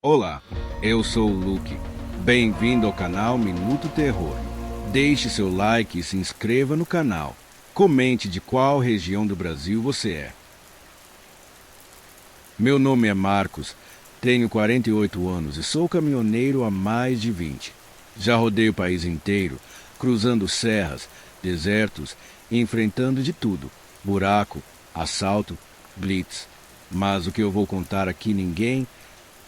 Olá, eu sou o Luke. Bem-vindo ao canal Minuto Terror. Deixe seu like e se inscreva no canal. Comente de qual região do Brasil você é. Meu nome é Marcos, tenho 48 anos e sou caminhoneiro há mais de 20. Já rodei o país inteiro, cruzando serras, desertos e enfrentando de tudo: buraco, assalto, blitz. Mas o que eu vou contar aqui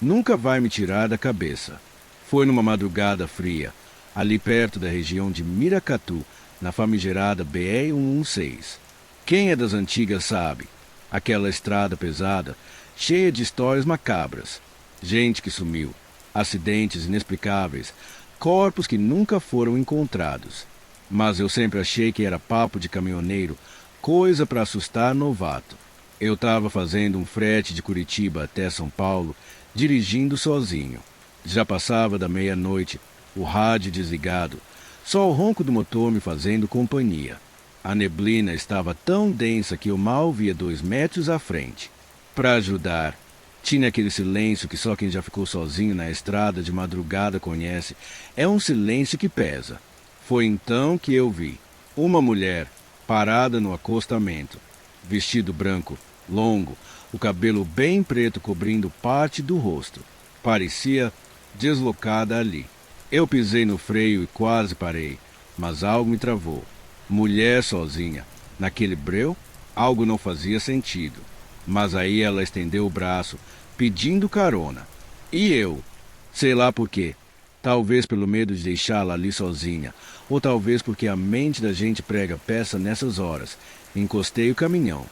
nunca vai me tirar da cabeça. Foi numa madrugada fria, ali perto da região de Miracatu, na famigerada BR-116. Quem é das antigas sabe, aquela estrada pesada, cheia de histórias macabras. Gente que sumiu, acidentes inexplicáveis, corpos que nunca foram encontrados. Mas eu sempre achei que era papo de caminhoneiro, coisa para assustar novato. Eu estava fazendo um frete de Curitiba até São Paulo, dirigindo sozinho. Já passava da meia-noite, o rádio desligado, só o ronco do motor me fazendo companhia. A neblina estava tão densa que eu mal via 2 metros à frente. Para ajudar, tinha aquele silêncio que só quem já ficou sozinho na estrada de madrugada conhece. É um silêncio que pesa. Foi então que eu vi uma mulher parada no acostamento, vestido branco, longo, o cabelo bem preto cobrindo parte do rosto. Parecia deslocada ali. Eu pisei no freio e quase parei, mas algo me travou. Mulher sozinha, naquele breu, algo não fazia sentido. Mas aí ela estendeu o braço, pedindo carona. E eu, sei lá por quê, talvez pelo medo de deixá-la ali sozinha, ou talvez porque a mente da gente prega peça nessas horas, encostei o caminhão.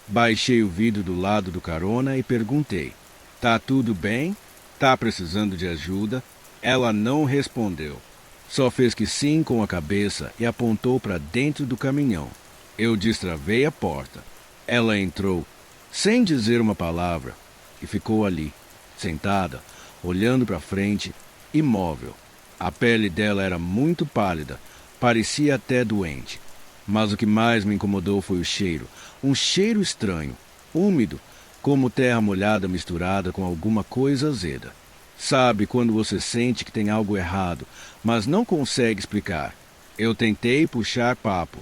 Baixei o vidro do lado do carona e perguntei: "Tá tudo bem? Tá precisando de ajuda?" Ela não respondeu. Só fez que sim com a cabeça e apontou para dentro do caminhão. Eu destravei a porta. Ela entrou, sem dizer uma palavra, e ficou ali, sentada, olhando para frente, imóvel. A pele dela era muito pálida, parecia até doente. Mas o que mais me incomodou foi o cheiro. Um cheiro estranho, úmido, como terra molhada misturada com alguma coisa azeda. Sabe quando você sente que tem algo errado, mas não consegue explicar? Eu tentei puxar papo.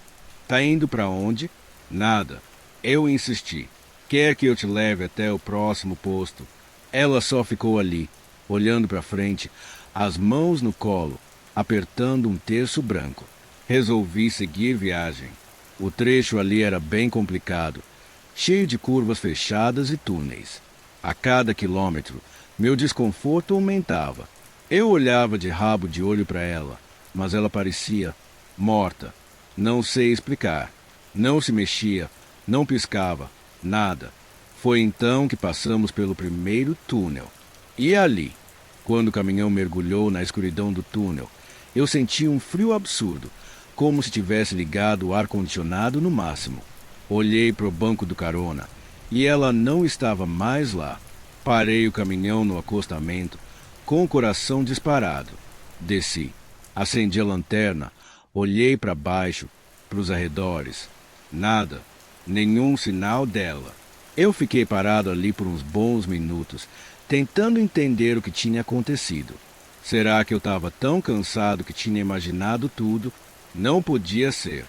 Tá indo para onde? Nada. Eu insisti. Quer que eu te leve até o próximo posto? Ela só ficou ali, olhando para frente, as mãos no colo, apertando um terço branco. Resolvi seguir viagem. O trecho ali era bem complicado, cheio de curvas fechadas e túneis. A cada quilômetro, meu desconforto aumentava. Eu olhava de rabo de olho para ela, mas ela parecia morta. Não sei explicar. Não se mexia, não piscava, nada. Foi então que passamos pelo primeiro túnel. E ali, quando o caminhão mergulhou na escuridão do túnel, eu senti um frio absurdo, como se tivesse ligado o ar-condicionado no máximo. Olhei para o banco do carona e ela não estava mais lá. Parei o caminhão no acostamento, com o coração disparado. Desci, acendi a lanterna, olhei para baixo, para os arredores. Nada, nenhum sinal dela. Eu fiquei parado ali por uns bons minutos, tentando entender o que tinha acontecido. Será que eu estava tão cansado que tinha imaginado tudo? Não podia ser.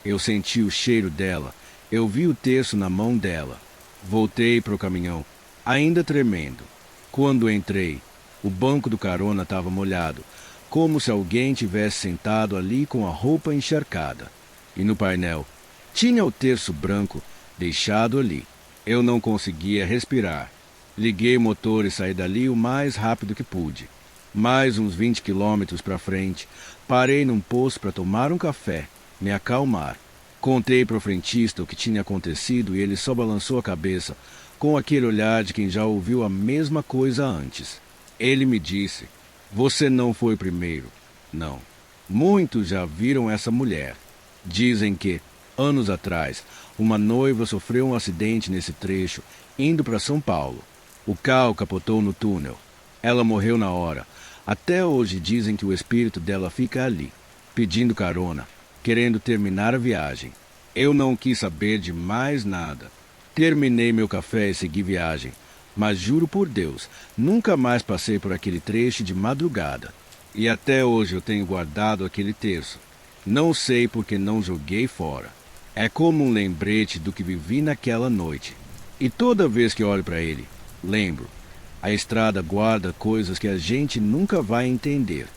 Eu senti o cheiro dela. Eu vi o terço na mão dela. Voltei para o caminhão, ainda tremendo. Quando entrei, o banco do carona estava molhado, como se alguém tivesse sentado ali com a roupa encharcada. E no painel, tinha o terço branco deixado ali. Eu não conseguia respirar. Liguei o motor e saí dali o mais rápido que pude. Mais uns 20 quilômetros para frente, parei num posto para tomar um café, me acalmar. Contei para o frentista o que tinha acontecido e ele só balançou a cabeça, com aquele olhar de quem já ouviu a mesma coisa antes. Ele me disse: "Você não foi o primeiro. Não. Muitos já viram essa mulher. Dizem que, anos atrás, uma noiva sofreu um acidente nesse trecho, indo para São Paulo. O carro capotou no túnel. Ela morreu na hora. Até hoje dizem que o espírito dela fica ali, pedindo carona, querendo terminar a viagem." Eu não quis saber de mais nada. Terminei meu café e segui viagem. mas juro por Deus, nunca mais passei por aquele trecho de madrugada. E até hoje eu tenho guardado aquele terço. Não sei porque não joguei fora. É como um lembrete do que vivi naquela noite. E toda vez que olho para ele, lembro. A estrada guarda coisas que a gente nunca vai entender.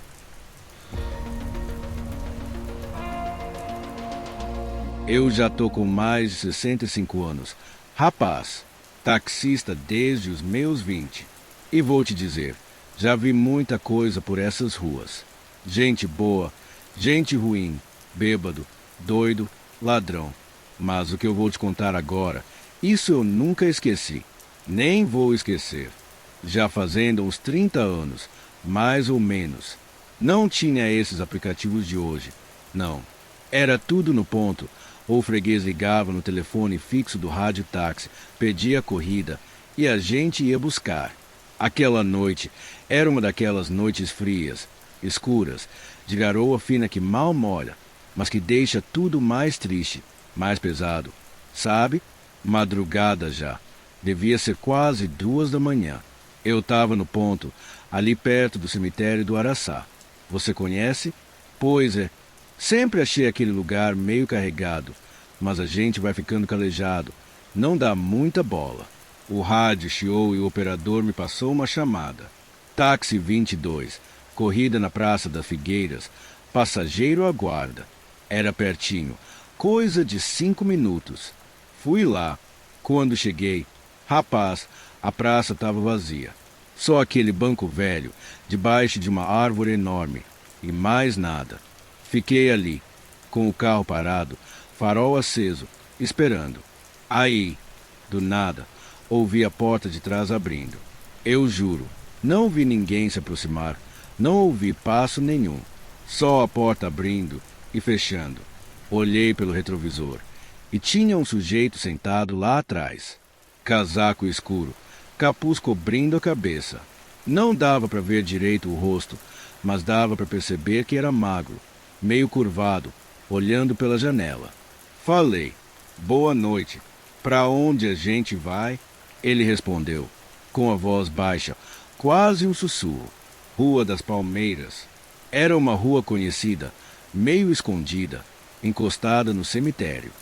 Eu já tô com mais de 65 anos. Rapaz, taxista desde os meus 20. E vou te dizer, já vi muita coisa por essas ruas. Gente boa, gente ruim, bêbado, doido, ladrão. Mas o que eu vou te contar agora, isso eu nunca esqueci. Nem vou esquecer. Já fazendo uns 30 anos, mais ou menos. Não tinha esses aplicativos de hoje. Não. Era tudo no ponto. O freguês ligava no telefone fixo do rádio táxi, pedia corrida e a gente ia buscar. Aquela noite era uma daquelas noites frias, escuras, de garoa fina que mal molha, mas que deixa tudo mais triste, mais pesado. Sabe? Madrugada já. Devia ser quase 2 da manhã. Eu estava no ponto, ali perto do cemitério do Araçá. Você conhece? Pois é. Sempre achei aquele lugar meio carregado, mas a gente vai ficando calejado. Não dá muita bola. O rádio chiou e o operador me passou uma chamada. Táxi 22, corrida na Praça das Figueiras, passageiro aguarda. Era pertinho, coisa de 5 minutos. Fui lá. Quando cheguei, rapaz, a praça estava vazia. Só aquele banco velho, debaixo de uma árvore enorme, e mais nada. Fiquei ali, com o carro parado, farol aceso, esperando. Aí, do nada, ouvi a porta de trás abrindo. Eu juro, não vi ninguém se aproximar, não ouvi passo nenhum. Só a porta abrindo e fechando. Olhei pelo retrovisor e tinha um sujeito sentado lá atrás. Casaco escuro, capuz cobrindo a cabeça. Não dava para ver direito o rosto, mas dava para perceber que era magro, meio curvado, olhando pela janela. Falei, boa noite, para onde a gente vai? Ele respondeu, com a voz baixa, quase um sussurro. Rua das Palmeiras. Era uma rua conhecida, meio escondida, encostada no cemitério.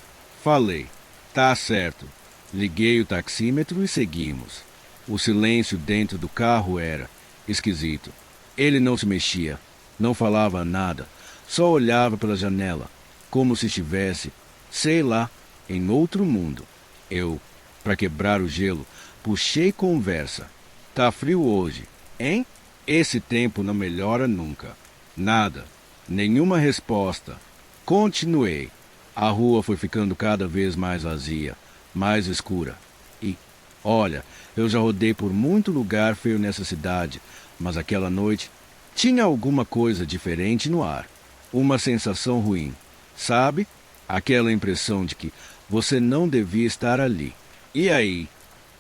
Falei, tá certo. Liguei o taxímetro e seguimos. O silêncio dentro do carro era esquisito. Ele não se mexia, não falava nada, só olhava pela janela, como se estivesse, sei lá, em outro mundo. Eu, para quebrar o gelo, puxei conversa. Tá frio hoje, hein? Esse tempo não melhora nunca. Nada, nenhuma resposta. Continuei. A rua foi ficando cada vez mais vazia, mais escura. E, olha, eu já rodei por muito lugar feio nessa cidade, mas aquela noite tinha alguma coisa diferente no ar. Uma sensação ruim, sabe? Aquela impressão de que você não devia estar ali. E aí?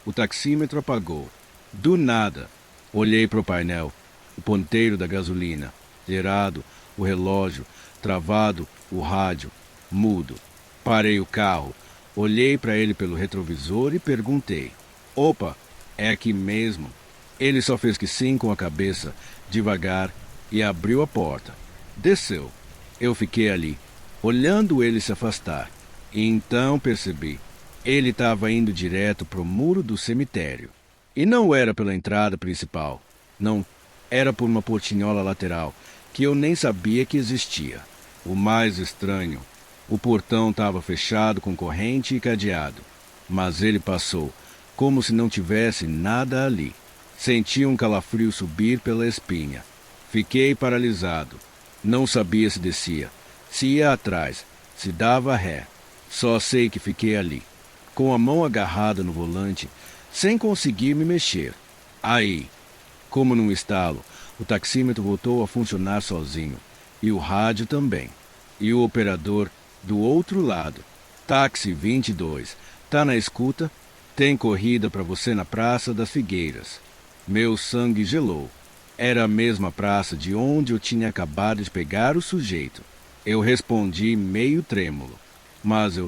O taxímetro apagou. Do nada, olhei para o painel, o ponteiro da gasolina, zerado, o relógio, travado, o rádio, mudo. Parei o carro, olhei para ele pelo retrovisor e perguntei: Opa, é aqui mesmo? Ele só fez que sim com a cabeça, devagar, e abriu a porta. Desceu. Eu fiquei ali, olhando ele se afastar. E então percebi. Ele estava indo direto para o muro do cemitério. E não era pela entrada principal. Não, era por uma portinhola lateral, que eu nem sabia que existia. O mais estranho, o portão estava fechado com corrente e cadeado. Mas ele passou, como se não tivesse nada ali. Senti um calafrio subir pela espinha. Fiquei paralisado. Não sabia se descia, se ia atrás, se dava ré. Só sei que fiquei ali, com a mão agarrada no volante, sem conseguir me mexer. Aí, como num estalo, o taxímetro voltou a funcionar sozinho, e o rádio também. E o operador do outro lado. Táxi 22, tá na escuta? Tem corrida para você na Praça das Figueiras. Meu sangue gelou. Era a mesma praça de onde eu tinha acabado de pegar o sujeito. Eu respondi meio trêmulo. Mas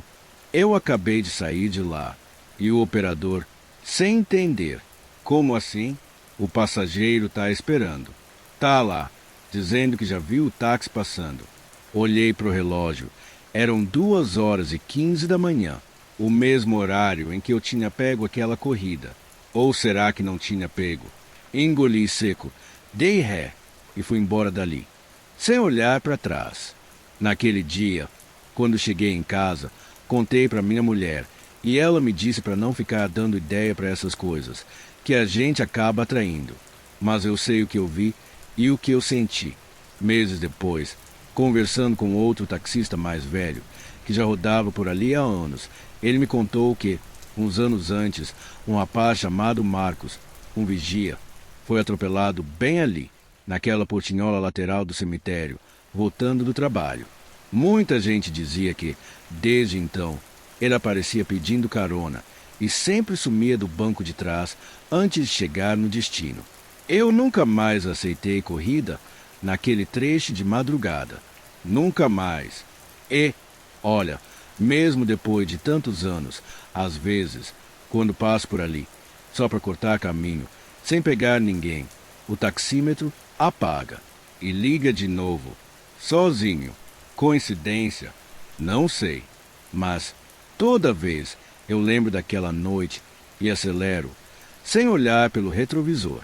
eu acabei de sair de lá. E o operador, sem entender, Como assim? O passageiro tá esperando. Tá lá, dizendo que já viu o táxi passando. Olhei pro relógio. Eram 2h15 da manhã, o mesmo horário em que eu tinha pego aquela corrida. Ou será que não tinha pego? Engoli seco, dei ré e fui embora dali, sem olhar para trás. Naquele dia, quando cheguei em casa, contei para minha mulher e ela me disse para não ficar dando ideia para essas coisas, que a gente acaba atraindo. Mas eu sei o que eu vi e o que eu senti. Meses depois, conversando com outro taxista mais velho, que já rodava por ali há anos, ele me contou que, uns anos antes, um rapaz chamado Marcos, um vigia, foi atropelado bem ali, naquela portinhola lateral do cemitério, voltando do trabalho. Muita gente dizia que, desde então, ele aparecia pedindo carona e sempre sumia do banco de trás antes de chegar no destino. Eu nunca mais aceitei corrida naquele trecho de madrugada. Nunca mais. E, olha, mesmo depois de tantos anos, às vezes, quando passo por ali, só para cortar caminho, sem pegar ninguém, o taxímetro apaga e liga de novo, sozinho. Coincidência? Não sei, mas toda vez eu lembro daquela noite e acelero, sem olhar pelo retrovisor.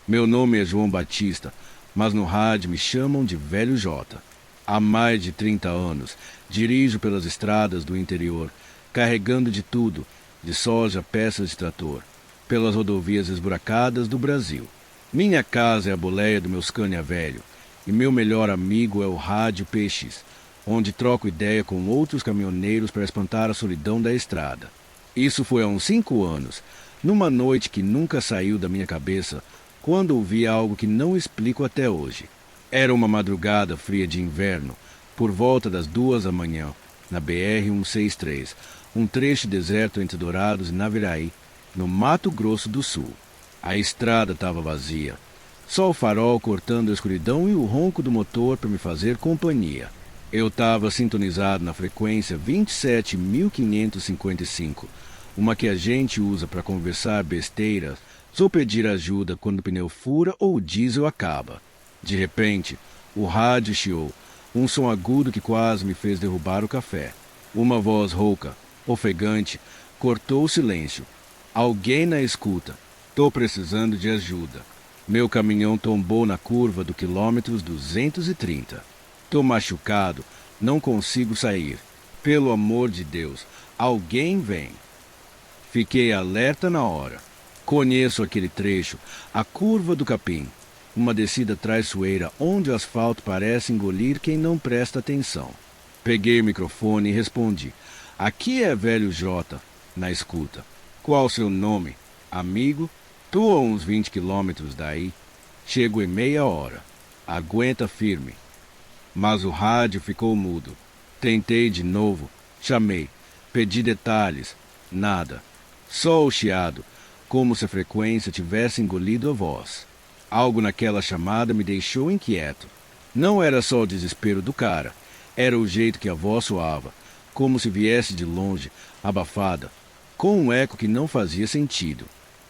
Meu nome é João Batista, mas no rádio me chamam de Velho Jota. Há mais de 30 anos, dirijo pelas estradas do interior, carregando de tudo, de soja a peças de trator, pelas rodovias esburacadas do Brasil. Minha casa é a boleia do meu Scania velho, e meu melhor amigo é o rádio PX, onde troco ideia com outros caminhoneiros para espantar a solidão da estrada. Isso foi há uns 5 anos, numa noite que nunca saiu da minha cabeça, quando ouvi algo que não explico até hoje. Era uma madrugada fria de inverno, por volta das 2 da manhã, na BR-163, um trecho deserto entre Dourados e Naviraí, no Mato Grosso do Sul. A estrada estava vazia, só o farol cortando a escuridão e o ronco do motor para me fazer companhia. Eu estava sintonizado na frequência 27.555, uma que a gente usa para conversar besteiras ou pedir ajuda quando o pneu fura ou o diesel acaba. De repente, o rádio chiou, um som agudo que quase me fez derrubar o café. Uma voz rouca, ofegante, cortou o silêncio. Alguém na escuta. Tô precisando de ajuda. Meu caminhão tombou na curva do quilômetro 230. Tô machucado, não consigo sair. Pelo amor de Deus, alguém vem. Fiquei alerta na hora. Conheço aquele trecho, a curva do Capim, uma descida traiçoeira onde o asfalto parece engolir quem não presta atenção. Peguei o microfone e respondi. Aqui é Velho Jota, na escuta. Qual seu nome? Amigo? Tô a uns 20 quilômetros daí. Chego em meia hora. Aguenta firme. Mas o rádio ficou mudo. Tentei de novo. Chamei. Pedi detalhes. Nada. Só o chiado, como se a frequência tivesse engolido a voz. Algo naquela chamada me deixou inquieto. Não era só o desespero do cara. Era o jeito que a voz soava, como se viesse de longe, abafada, com um eco que não fazia sentido.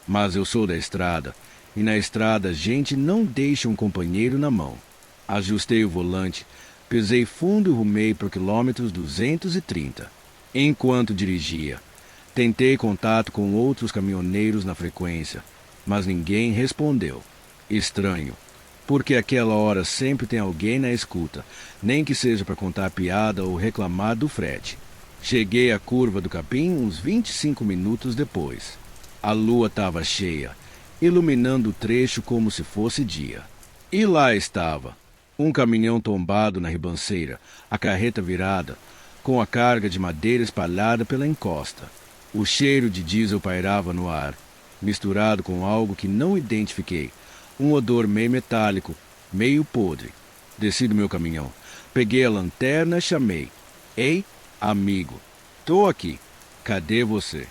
Mas eu sou da estrada, e na estrada a gente não deixa um companheiro na mão. Ajustei o volante, pesei fundo e rumei para o quilômetro 230. Enquanto dirigia, tentei contato com outros caminhoneiros na frequência, mas ninguém respondeu. Estranho, porque àquela hora sempre tem alguém na escuta, nem que seja para contar piada ou reclamar do frete. Cheguei à curva do Capim uns 25 minutos depois. A lua estava cheia, iluminando o trecho como se fosse dia. E lá estava, um caminhão tombado na ribanceira, a carreta virada, com a carga de madeira espalhada pela encosta. O cheiro de diesel pairava no ar, misturado com algo que não identifiquei, um odor meio metálico, meio podre. Desci do meu caminhão, peguei a lanterna e chamei. Ei, amigo, tô aqui. Cadê você?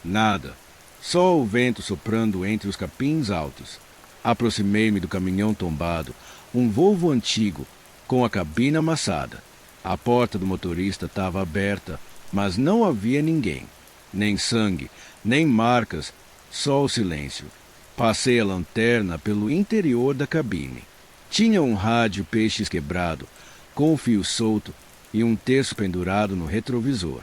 Nada. Só o vento soprando entre os capins altos. Aproximei-me do caminhão tombado, um Volvo antigo, com a cabine amassada. A porta do motorista estava aberta, mas não havia ninguém. Nem sangue, nem marcas, só o silêncio. Passei a lanterna pelo interior da cabine. Tinha um rádio peixes quebrado, com o fio solto e um terço pendurado no retrovisor.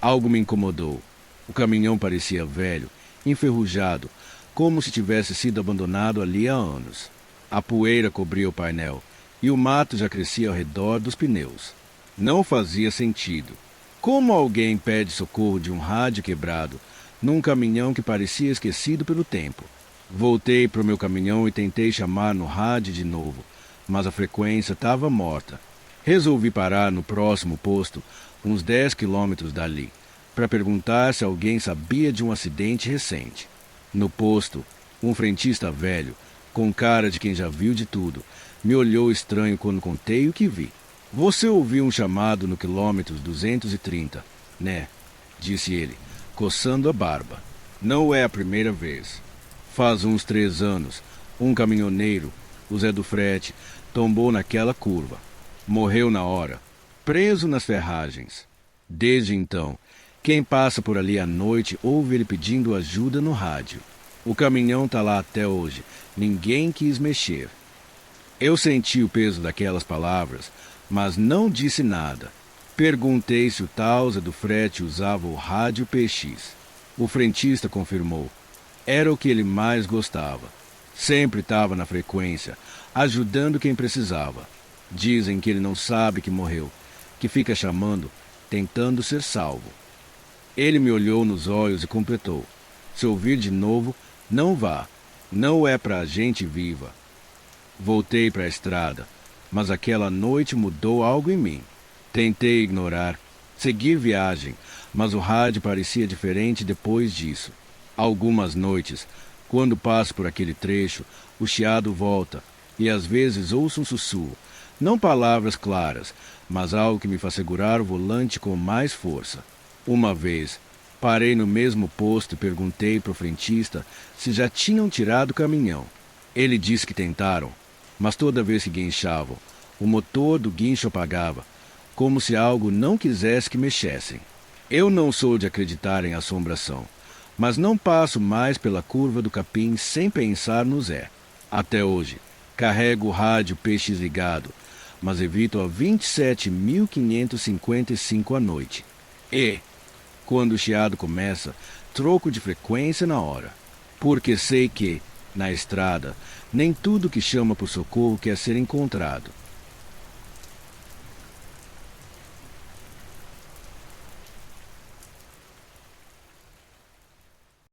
Algo me incomodou. O caminhão parecia velho, enferrujado, como se tivesse sido abandonado ali há anos. A poeira cobria o painel e o mato já crescia ao redor dos pneus. Não fazia sentido. Como alguém pede socorro de um rádio quebrado num caminhão que parecia esquecido pelo tempo? Voltei para o meu caminhão e tentei chamar no rádio de novo, mas a frequência estava morta. Resolvi parar no próximo posto, uns 10 quilômetros dali, para perguntar se alguém sabia de um acidente recente. No posto, um frentista velho, com cara de quem já viu de tudo, me olhou estranho quando contei o que vi. Você ouviu um chamado no quilômetro 230, né? Disse ele, coçando a barba. Não é a primeira vez. Faz uns 3 anos, um caminhoneiro, o Zé do Frete, tombou naquela curva. Morreu na hora, preso nas ferragens. Desde então, quem passa por ali à noite ouve ele pedindo ajuda no rádio. O caminhão está lá até hoje. Ninguém quis mexer. Eu senti o peso daquelas palavras, mas não disse nada. Perguntei se o tal Zé do Frete usava o rádio PX. O frentista confirmou. Era o que ele mais gostava. Sempre estava na frequência, ajudando quem precisava. Dizem que ele não sabe que morreu, que fica chamando, tentando ser salvo. Ele me olhou nos olhos e completou. Se ouvir de novo, não vá. Não é para gente viva. Voltei para a estrada, mas aquela noite mudou algo em mim. Tentei ignorar, seguir viagem, mas o rádio parecia diferente depois disso. Algumas noites, quando passo por aquele trecho, o chiado volta e às vezes ouço um sussurro. Não palavras claras, mas algo que me faz segurar o volante com mais força. Uma vez, parei no mesmo posto e perguntei para o frentista se já tinham tirado o caminhão. Ele disse que tentaram, mas toda vez que guinchavam, o motor do guincho apagava, como se algo não quisesse que mexessem. Eu não sou de acreditar em assombração, mas não passo mais pela curva do capim sem pensar no Zé. Até hoje, carrego o rádio PX ligado, mas evito a 27.555 à noite. E, quando o chiado começa, troco de frequência na hora. Porque sei que, na estrada, nem tudo que chama por socorro quer ser encontrado.